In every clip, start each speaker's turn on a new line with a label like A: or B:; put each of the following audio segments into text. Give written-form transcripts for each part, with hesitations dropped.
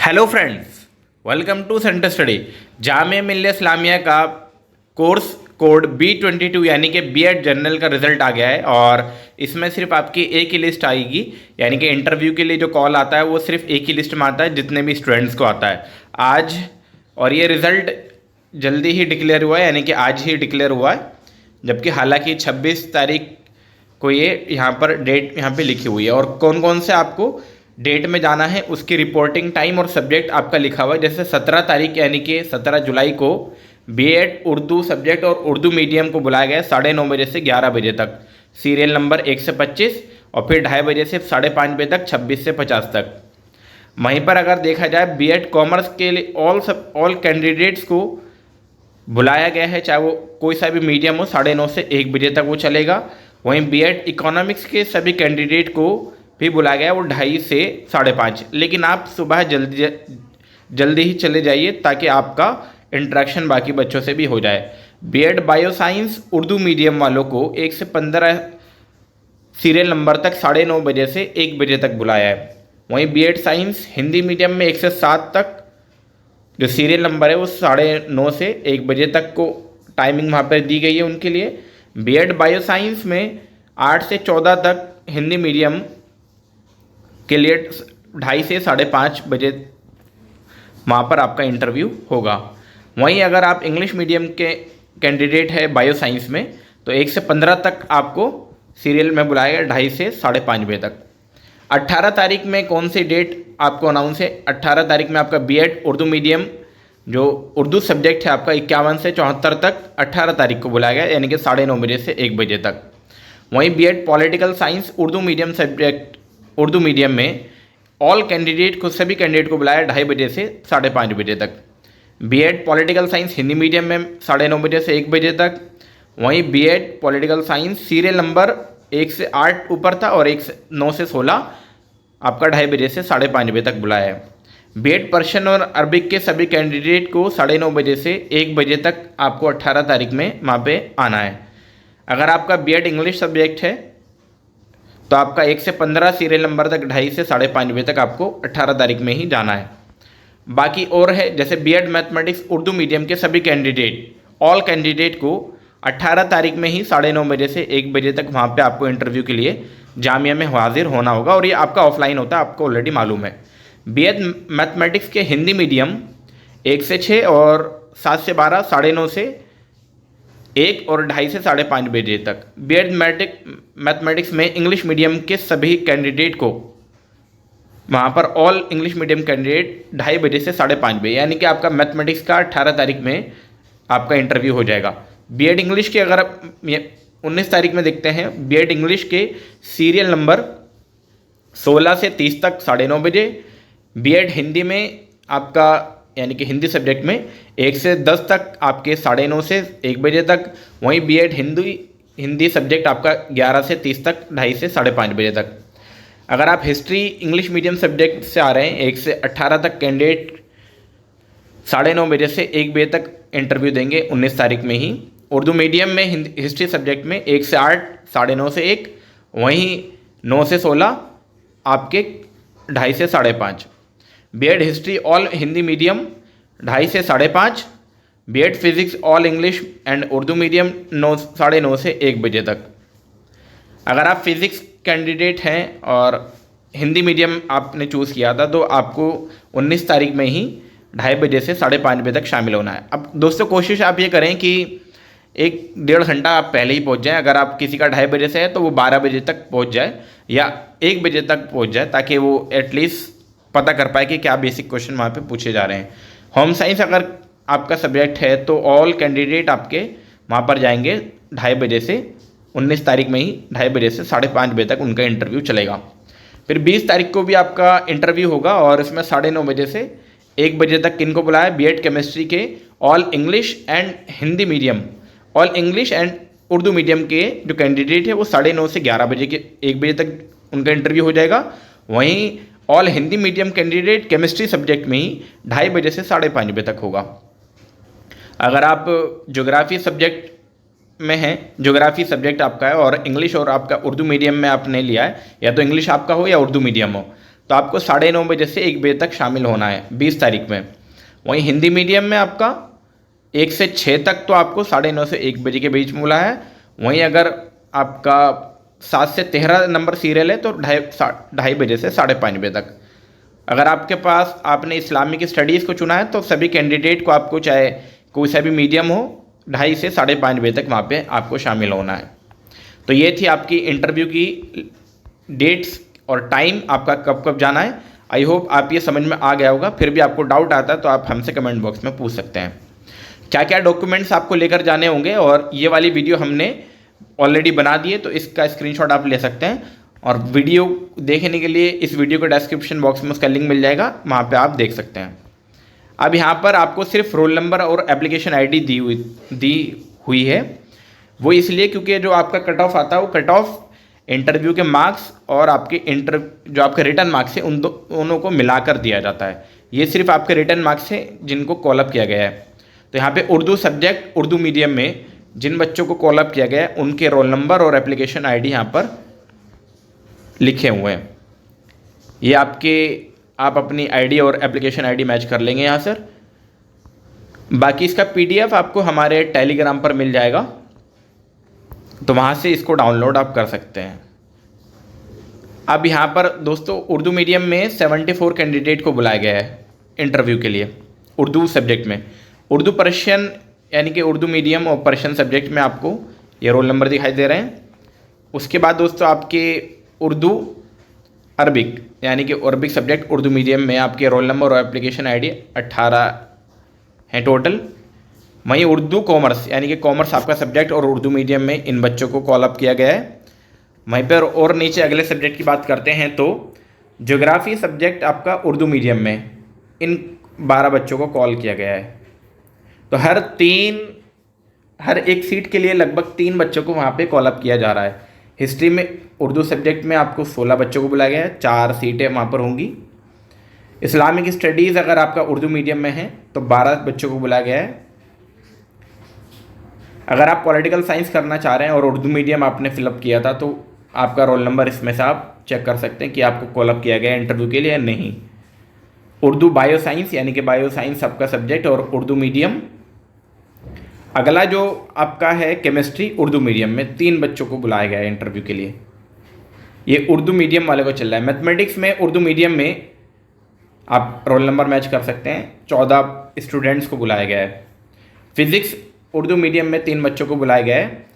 A: Hello friends, welcome to centre study. Jamia Millia Islamia का course code B22 यानी कि B.Ed जनरल का रिजल्ट आ गया है और इसमें सिर्फ आपकी एक ही लिस्ट आएगी। यानी कि इंटरव्यू के लिए जो कॉल आता है वो सिर्फ एक ही लिस्ट में आता है जितने भी स्टूडेंट्स को आता है आज। और ये रिज़ल्ट जल्दी ही डिक्लेयर हुआ है, यानी कि आज ही डिक्लेयर हुआ है, जबकि हालांकि 26 तारीख को ये यहाँ पर डेट यहाँ पे लिखी हुई है। और कौन कौन से आपको डेट में जाना है उसकी रिपोर्टिंग टाइम और सब्जेक्ट आपका लिखा हुआ है। जैसे 17 तारीख यानी कि 17 जुलाई को B.Ed उर्दू सब्जेक्ट और उर्दू मीडियम को बुलाया गया है 9:30 बजे से 11 बजे तक, सीरियल नंबर 1 से 25, और फिर 2:30 बजे से 5:30 बजे तक 26 से 50 तक। वहीं पर अगर देखा जाए B.Ed कॉमर्स के लिए ऑल कैंडिडेट्स को बुलाया गया है, चाहे वो कोई सा भी मीडियम हो, 9:30 से 1 बजे तक वो चलेगा। वहीं B.Ed इकोनॉमिक्स के सभी कैंडिडेट को भी बुलाया गया है, वो 2:30 से 5:30। लेकिन आप सुबह जल्दी ही चले जाइए ताकि आपका इंटरेक्शन बाकी बच्चों से भी हो जाए। B.Ed bio science Urdu medium वालों को 1 से 15 सीरियल नंबर तक 9:30 बजे से 1 बजे तक बुलाया है। वहीं B.Ed साइंस हिंदी मीडियम में 1 से 7 तक जो सीरियल नंबर है वो 9:30 से 1 बजे तक को टाइमिंग वहाँ पर दी गई है उनके लिए। B.Ed बायो साइंस में 8 से 14 तक हिंदी मीडियम के लिए 2:30 से 5:30 बजे वहाँ पर आपका इंटरव्यू होगा। वहीं अगर आप इंग्लिश मीडियम के कैंडिडेट है बायो साइंस में तो 1 से 15 तक आपको सीरियल में बुलाएगा 2:30 से 5:30 बजे तक। 18 तारीख में कौन सी डेट आपको अनाउंस है? 18 तारीख में आपका B.Ed उर्दू मीडियम जो उर्दू सब्जेक्ट है आपका 51 से 74 तक 18 तारीख को बुलाया गया, यानी कि 9:30 बजे से 1 बजे तक। वहीं B.Ed political science Urdu medium subject Urdu medium में ऑल कैंडिडेट को सभी कैंडिडेट को बुलाया 2:30 बजे से 5:30 बजे तक। B.Ed political science Hindi medium में 9:30 बजे से 1 बजे तक। वहीं B.Ed political science serial number 1 से 8 ऊपर था और 9 से 16 आपका 2:30 बजे से 5:30 बजे तक बुलाया है। B.Ed पर्शियन और अरबिक के सभी कैंडिडेट को 9:30 बजे से 1 बजे तक आपको 18 तारीख में वहाँ पे आना है। अगर आपका B.Ed इंग्लिश सब्जेक्ट है तो आपका 1 से 15 सीरियल नंबर तक 2:30 से 5:30 बजे तक आपको 18 तारीख में ही जाना है। बाकी और है जैसे B.Ed मैथमेटिक्स उर्दू मीडियम के सभी कैंडिडेट ऑल कैंडिडेट को 18 तारीख में ही 9:30 बजे से 1 बजे तक वहाँ पे आपको इंटरव्यू के लिए जामिया में हाजिर होना होगा, और ये आपका ऑफलाइन होता है, आपको ऑलरेडी मालूम है। B.Ed मैथमेटिक्स के हिंदी मीडियम 1 से 6 और 7 से 12, 9:30 से 1 और 2:30 से 5:30 बजे तक। B.Ed मैथमेटिक्स में इंग्लिश मीडियम के सभी कैंडिडेट को वहाँ पर ऑल इंग्लिश मीडियम कैंडिडेट 2:30 बजे से 5:30 बजे, यानी कि आपका मैथमेटिक्स का 18 तारीख में आपका इंटरव्यू हो जाएगा। B.Ed इंग्लिश के अगर 19 तारीख में देखते हैं, B.Ed इंग्लिश के सीरियल नंबर 16 से 30 तक 9:30 बजे। B.Ed हिंदी में आपका यानी कि हिंदी सब्जेक्ट में 1 से 10 तक आपके 9:30 से 1 बजे तक। वहीं B.Ed हिंदी सब्जेक्ट आपका 11 से 30 तक 2:30 से 5:30 बजे तक। अगर आप हिस्ट्री इंग्लिश मीडियम सब्जेक्ट से आ रहे हैं 1 से 18 तक कैंडिडेट 9:30 बजे से 1 बजे तक इंटरव्यू देंगे 19 तारीख में ही। उर्दू मीडियम में हिस्ट्री सब्जेक्ट में 1 से 8 9:30 से 1, वहीं 9 से 16 आपके 2:30 से 5:30। B.Ed history all Hindi medium 2:30 से 5:30। B.Ed physics all English and Urdu medium 9:30 से 1 बजे तक। अगर आप फिज़िक्स कैंडिडेट हैं और हिंदी मीडियम आपने चूज़ किया था तो आपको 19 तारीख में ही 2:30 बजे से 5:30 बजे तक शामिल होना है। अब दोस्तों कोशिश आप ये करें कि 1-1.5 घंटा आप पहले ही पहुंच जाएं। अगर आप किसी का 2:30 बजे से है तो वो 12 बजे तक पहुंच जाए या 1 बजे तक पहुंच जाए, ताकि वो एटलीस्ट पता कर पाए कि क्या बेसिक क्वेश्चन वहाँ पे पूछे जा रहे हैं। होम साइंस अगर आपका सब्जेक्ट है तो ऑल कैंडिडेट आपके वहाँ पर जाएंगे 2:30 बजे से 19 तारीख में ही 2:30 बजे से 5:30 बजे तक उनका इंटरव्यू चलेगा। फिर 20 तारीख को भी आपका इंटरव्यू होगा और इसमें 9:30 बजे से 1 बजे तक किनको बुलाया? B.Ed केमिस्ट्री के all English and Hindi medium all English and Urdu medium के जो कैंडिडेट है वो 9:30 से 11 बजे के 1 बजे तक उनका इंटरव्यू हो जाएगा। वहीं all Hindi medium candidate chemistry subject में ही 2:30 बजे से 5:30 बजे तक होगा। अगर आप ज्योग्राफी सब्जेक्ट में हैं, ज्योग्राफी सब्जेक्ट आपका है और इंग्लिश और आपका उर्दू मीडियम में आपने लिया है, या तो इंग्लिश आपका हो या उर्दू मीडियम हो, तो आपको 9:30 बजे से 1 बजे तक शामिल होना है 20 तारीख में। वहीं हिंदी मीडियम में आपका 1 से 6 तक तो आपको 9:30 से 1 बजे के बीच में बोला है। वहीं अगर आपका 7 से 13 नंबर सीरियल है तो 2:30 बजे से 5:30 बजे तक। अगर आपके पास आपने इस्लामिक स्टडीज़ को चुना है तो सभी कैंडिडेट को आपको चाहे कोई सा भी मीडियम हो 2:30 से 5:30 बजे तक वहाँ पे आपको शामिल होना है। तो ये थी आपकी इंटरव्यू की डेट्स और टाइम, आपका कब कब जाना है। आई होप आप ये समझ में आ गया होगा। फिर भी आपको डाउट आता है तो आप हमसे कमेंट बॉक्स में पूछ सकते हैं क्या क्या डॉक्यूमेंट्स आपको लेकर जाने होंगे। और ये वाली वीडियो हमने ऑलरेडी बना दी है तो इसका स्क्रीनशॉट आप ले सकते हैं। और वीडियो देखने के लिए इस वीडियो के डिस्क्रिप्शन बॉक्स में उसका लिंक मिल जाएगा, वहाँ पे आप देख सकते हैं। अब यहाँ पर आपको सिर्फ रोल नंबर और एप्लीकेशन आईडी दी हुई है। वो इसलिए क्योंकि जो आपका कट ऑफ आता है वो कट ऑफ इंटरव्यू के मार्क्स और आपके जो आपके रिटर्न मार्क्स हैं उन दोनों को मिलाकर दिया जाता है। ये सिर्फ आपके रिटर्न मार्क्स हैं जिनको कॉल अप किया गया है। तो यहाँ पे उर्दू सब्जेक्ट उर्दू मीडियम में जिन बच्चों को कॉल अप किया गया है उनके रोल नंबर और एप्लीकेशन आईडी यहाँ पर लिखे हुए हैं। ये आप अपनी आईडी और एप्लीकेशन आईडी मैच कर लेंगे यहाँ सर। बाकी इसका पीडीएफ आपको हमारे टेलीग्राम पर मिल जाएगा, तो वहाँ से इसको डाउनलोड आप कर सकते हैं। अब यहाँ पर दोस्तों उर्दू मीडियम में 74 कैंडिडेट को बुलाया गया है इंटरव्यू के लिए उर्दू सब्जेक्ट में। उर्दू पर्शियन यानी कि उर्दू मीडियम और पर्शियन सब्जेक्ट में आपको ये रोल नंबर दिखाई दे रहे हैं। उसके बाद दोस्तों आपके उर्दू अरबिक यानी कि अरबिक सब्जेक्ट उर्दू मीडियम में आपके रोल नंबर और एप्लीकेशन आईडी 18 हैं टोटल। वहीं उर्दू कॉमर्स यानी कि कॉमर्स आपका सब्जेक्ट और उर्दू मीडियम में इन बच्चों को कॉल अप किया गया है। वहीं पर और नीचे अगले सब्जेक्ट की बात करते हैं तो ज्योग्राफी सब्जेक्ट आपका उर्दू मीडियम में इन 12 बच्चों को कॉल किया गया है। तो हर एक सीट के लिए लगभग 3 बच्चों को वहाँ पे कॉल अप किया जा रहा है। हिस्ट्री में उर्दू सब्जेक्ट में आपको 16 बच्चों को बुलाया गया है, 4 सीटें वहाँ पर होंगी। इस्लामिक स्टडीज़ अगर आपका उर्दू मीडियम में है तो 12 बच्चों को बुलाया गया है। अगर आप पॉलिटिकल साइंस करना चाह रहे हैं और उर्दू मीडियम आपने फिलअप किया था तो आपका रोल नंबर इसमें से आप चेक कर सकते हैं कि आपको कॉल अप किया गया इंटरव्यू के लिए या नहीं। उर्दू बायो साइंस यानी कि बायो साइंस आपका सब्जेक्ट और उर्दू मीडियम। अगला जो आपका है केमिस्ट्री उर्दू मीडियम में 3 बच्चों को बुलाया गया है इंटरव्यू के लिए। ये उर्दू मीडियम वाले को चल रहा है। मैथमेटिक्स में उर्दू मीडियम में आप रोल नंबर मैच कर सकते हैं, 14 स्टूडेंट्स को बुलाया गया है। फिज़िक्स उर्दू मीडियम में 3 बच्चों को बुलाया गया है।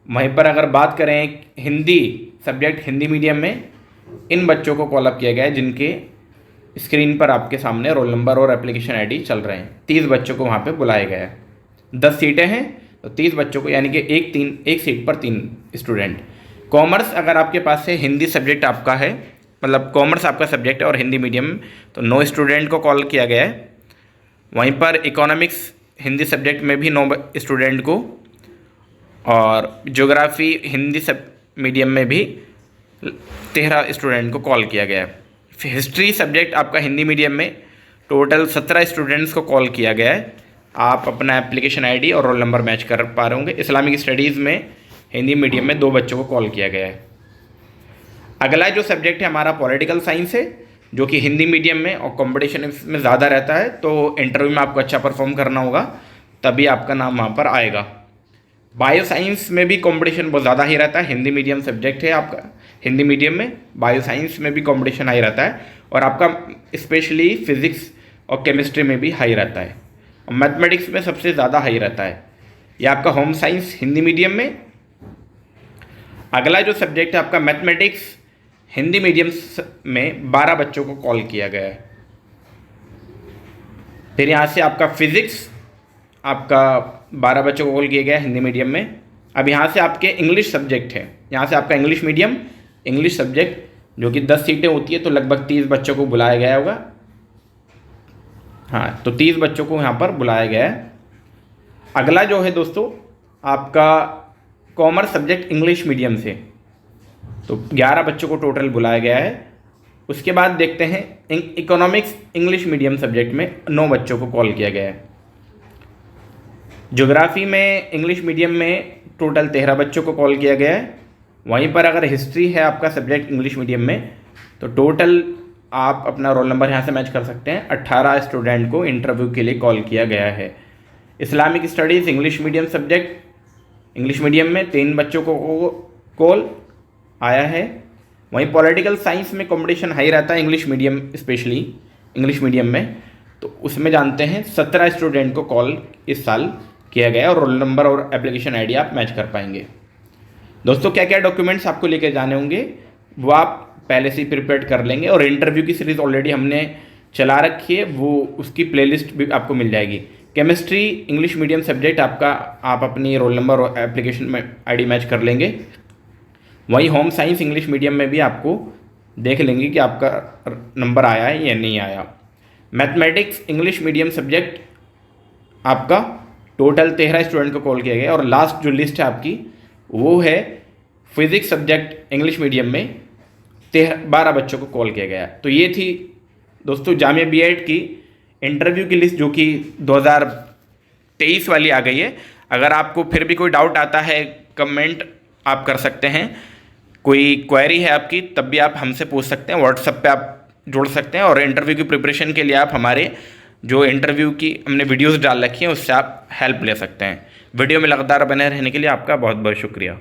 A: वहीं पर अगर बात करें हिंदी सब्जेक्ट हिंदी मीडियम में इन बच्चों को कॉल अप किया गया है जिनके स्क्रीन पर आपके सामने रोल नंबर और एप्लीकेशन आईडी चल रहे हैं। 30 बच्चों को वहाँ पे बुलाया गया है। 10 सीटें हैं तो 30 बच्चों को यानी कि एक सीट पर 3 स्टूडेंट। कॉमर्स अगर आपके पास से हिंदी सब्जेक्ट आपका है, मतलब कॉमर्स आपका सब्जेक्ट है और हिंदी मीडियम तो 9 स्टूडेंट को कॉल किया गया है। वहीं पर इकोनॉमिक्स हिंदी सब्जेक्ट में भी 9 स्टूडेंट को और ज्योग्राफी हिंदी मीडियम में भी 13 स्टूडेंट को कॉल किया गया है। हिस्ट्री सब्जेक्ट आपका हिंदी मीडियम में टोटल 17 स्टूडेंट्स को कॉल किया गया है। आप अपना एप्लीकेशन आईडी और रोल नंबर मैच कर पा रहे होंगे। इस्लामिक स्टडीज़ में हिंदी मीडियम में 2 बच्चों को कॉल किया गया है। अगला जो सब्जेक्ट है हमारा पॉलिटिकल साइंस है जो कि हिंदी मीडियम में और कंपटीशन इसमें ज़्यादा रहता है, तो इंटरव्यू में आपको अच्छा परफॉर्म करना होगा तभी आपका नाम वहाँ पर आएगा। बायो साइंस में भी कंपटीशन बहुत ज़्यादा ही रहता है। हिंदी मीडियम सब्जेक्ट है आपका, हिंदी मीडियम में बायो साइंस में भी कंपटीशन हाई रहता है और आपका स्पेशली फिज़िक्स और केमिस्ट्री में भी हाई रहता है और मैथमेटिक्स में सबसे ज़्यादा हाई रहता है। ये आपका होम साइंस हिंदी मीडियम में। अगला जो सब्जेक्ट है आपका मैथमेटिक्स हिंदी मीडियम में 12 बच्चों को कॉल किया गया है। फिर यहाँ से आपका फिज़िक्स आपका 12 बच्चों को कॉल किया गया है हिंदी मीडियम में। अब यहाँ से आपके इंग्लिश सब्जेक्ट है, यहाँ से आपका इंग्लिश मीडियम इंग्लिश सब्जेक्ट जो कि 10 सीटें होती है तो लगभग 30 बच्चों को बुलाया गया होगा। हाँ, तो 30 बच्चों को यहाँ पर बुलाया गया है। अगला जो है दोस्तों आपका कॉमर्स सब्जेक्ट इंग्लिश मीडियम से तो 11 बच्चों को टोटल बुलाया गया है। उसके बाद देखते हैं इकोनॉमिक्स इंग्लिश मीडियम सब्जेक्ट में 9 बच्चों को कॉल किया गया है। ज्योग्राफी में इंग्लिश मीडियम में टोटल 13 बच्चों को कॉल किया गया है। वहीं पर अगर हिस्ट्री है आपका सब्जेक्ट इंग्लिश मीडियम में तो टोटल आप अपना रोल नंबर यहाँ से मैच कर सकते हैं। 18 स्टूडेंट को इंटरव्यू के लिए कॉल किया गया है। Islamic studies English medium subject, English medium में 3 बच्चों को कॉल आया है। वहीं पॉलिटिकल साइंस में कंपटीशन हाई रहता है, English medium specially English medium में, तो उसमें जानते हैं 17 स्टूडेंट को कॉल इस साल किया गया और रोल नंबर और एप्लीकेशन आईडी आप मैच कर पाएंगे। दोस्तों क्या क्या डॉक्यूमेंट्स आपको लेके जाने होंगे वो आप पहले से ही प्रिपेयर कर लेंगे, और इंटरव्यू की सीरीज़ ऑलरेडी हमने चला रखी है, वो उसकी प्लेलिस्ट भी आपको मिल जाएगी। केमिस्ट्री इंग्लिश मीडियम सब्जेक्ट आपका, आप अपनी रोल नंबर और एप्लीकेशन में आईडी मैच कर लेंगे। वहीं होम साइंस इंग्लिश मीडियम में भी आपको देख लेंगे कि आपका नंबर आया है या नहीं आया। मैथमेटिक्स इंग्लिश मीडियम सब्जेक्ट आपका टोटल 13 स्टूडेंट को कॉल किया गया, और लास्ट जो लिस्ट है आपकी वो है फिजिक्स सब्जेक्ट इंग्लिश मीडियम में 12 बच्चों को कॉल किया गया। तो ये थी दोस्तों जामिया बीएड की इंटरव्यू की लिस्ट, जो कि 2023 वाली आ गई है। अगर आपको फिर भी कोई डाउट आता है कमेंट आप कर सकते हैं, कोई क्वेरी है आपकी तब भी आप हमसे पूछ सकते हैं, व्हाट्सएप पे आप जुड़ सकते हैं। और इंटरव्यू की प्रिपरेशन के लिए आप हमारे जो इंटरव्यू की हमने वीडियोस डाल रखी हैं उससे आप हेल्प ले सकते हैं। वीडियो में लगातार बने रहने के लिए आपका बहुत बहुत शुक्रिया।